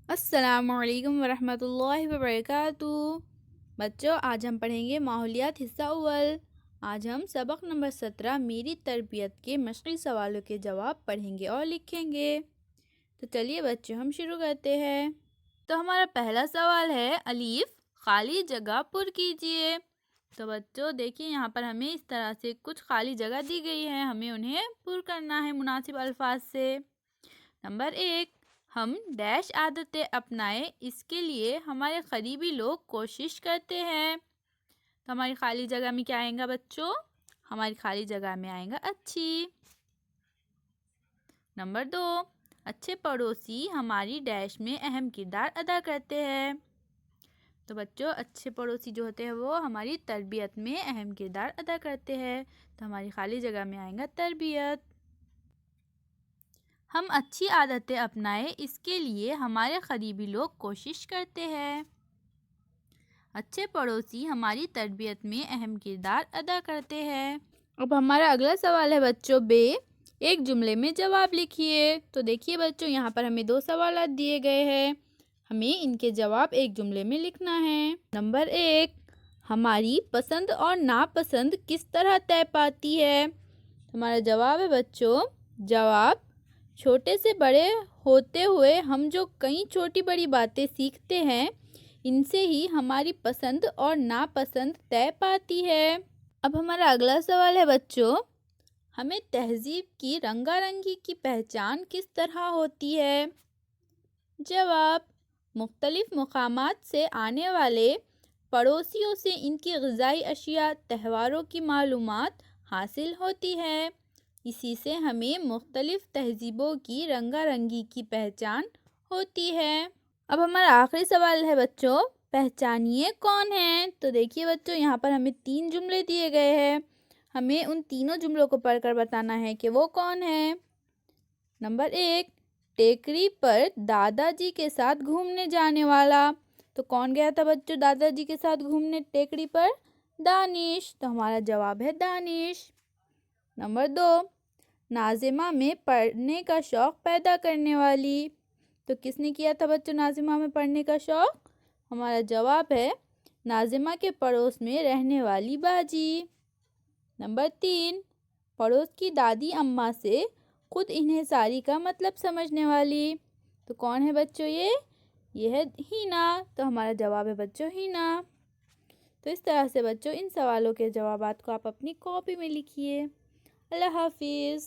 السلام علیکم ورحمۃ اللہ وبرکاتہ۔ بچوں، آج ہم پڑھیں گے ماحولیات حصہ اول۔ آج ہم سبق نمبر 17 میری تربیت کے مشقی سوالوں کے جواب پڑھیں گے اور لکھیں گے۔ تو چلیے بچوں، ہم شروع کرتے ہیں۔ تو ہمارا پہلا سوال ہے الف، خالی جگہ پر کیجیے۔ تو بچوں دیکھیے، یہاں پر ہمیں اس طرح سے کچھ خالی جگہ دی گئی ہے، ہمیں انہیں پر کرنا ہے مناسب الفاظ سے۔ نمبر 1، ہم ڈیش عادتیں اپنائیں، اس کے لیے ہمارے قریبی لوگ کوشش کرتے ہیں۔ تو ہماری خالی جگہ میں کیا آئے گا بچوں؟ ہماری خالی جگہ میں آئے گا اچھی۔ نمبر 2، اچھے پڑوسی ہماری ڈیش میں اہم کردار ادا کرتے ہیں۔ تو بچوں، اچھے پڑوسی جو ہوتے ہیں وہ ہماری تربیت میں اہم کردار ادا کرتے ہیں، تو ہماری خالی جگہ میں آئے گا تربیت۔ ہم اچھی عادتیں اپنائیں، اس کے لیے ہمارے قریبی لوگ کوشش کرتے ہیں۔ اچھے پڑوسی ہماری تربیت میں اہم کردار ادا کرتے ہیں۔ اب ہمارا اگلا سوال ہے بچوں بے، ایک جملے میں جواب لکھیے۔ تو دیکھیے بچوں، یہاں پر ہمیں 2 سوالات دیے گئے ہیں، ہمیں ان کے جواب ایک جملے میں لکھنا ہے۔ نمبر 1، ہماری پسند اور ناپسند کس طرح طے پاتی ہے؟ ہمارا جواب ہے بچوں، جواب، چھوٹے سے بڑے ہوتے ہوئے ہم جو کئی چھوٹی بڑی باتیں سیکھتے ہیں، ان سے ہی ہماری پسند اور ناپسند طے پاتی ہے۔ اب ہمارا اگلا سوال ہے بچوں، ہمیں تہذیب کی رنگا رنگی کی پہچان کس طرح ہوتی ہے؟ جواب، مختلف مقامات سے آنے والے پڑوسیوں سے ان کی غذائی اشیاء، تہواروں کی معلومات حاصل ہوتی ہے، اسی سے ہمیں مختلف تہذیبوں کی رنگا رنگی کی پہچان ہوتی ہے۔ اب ہمارا آخری سوال ہے بچوں، پہچانیے کون ہیں؟ تو دیکھیے بچوں، یہاں پر ہمیں 3 جملے دیے گئے ہیں، ہمیں ان تینوں جملوں کو پڑھ کر بتانا ہے کہ وہ کون ہیں۔ نمبر 1، ٹیکری پر دادا جی کے ساتھ گھومنے جانے والا۔ تو کون گیا تھا بچوں دادا جی کے ساتھ گھومنے ٹیکری پر؟ دانش، تو ہمارا جواب ہے دانش۔ نمبر 2، ناظمہ میں پڑھنے کا شوق پیدا کرنے والی۔ تو کس نے کیا تھا بچوں ناظمہ میں پڑھنے کا شوق؟ ہمارا جواب ہے ناظمہ کے پڑوس میں رہنے والی باجی۔ نمبر 3، پڑوس کی دادی اماں سے خود انحصاری کا مطلب سمجھنے والی۔ تو کون ہے بچوں یہ ہے ہینا، تو ہمارا جواب ہے بچوں ہینا۔ تو اس طرح سے بچوں ان سوالوں کے جوابات کو آپ اپنی کاپی میں لکھیے۔ اللہ حافظ۔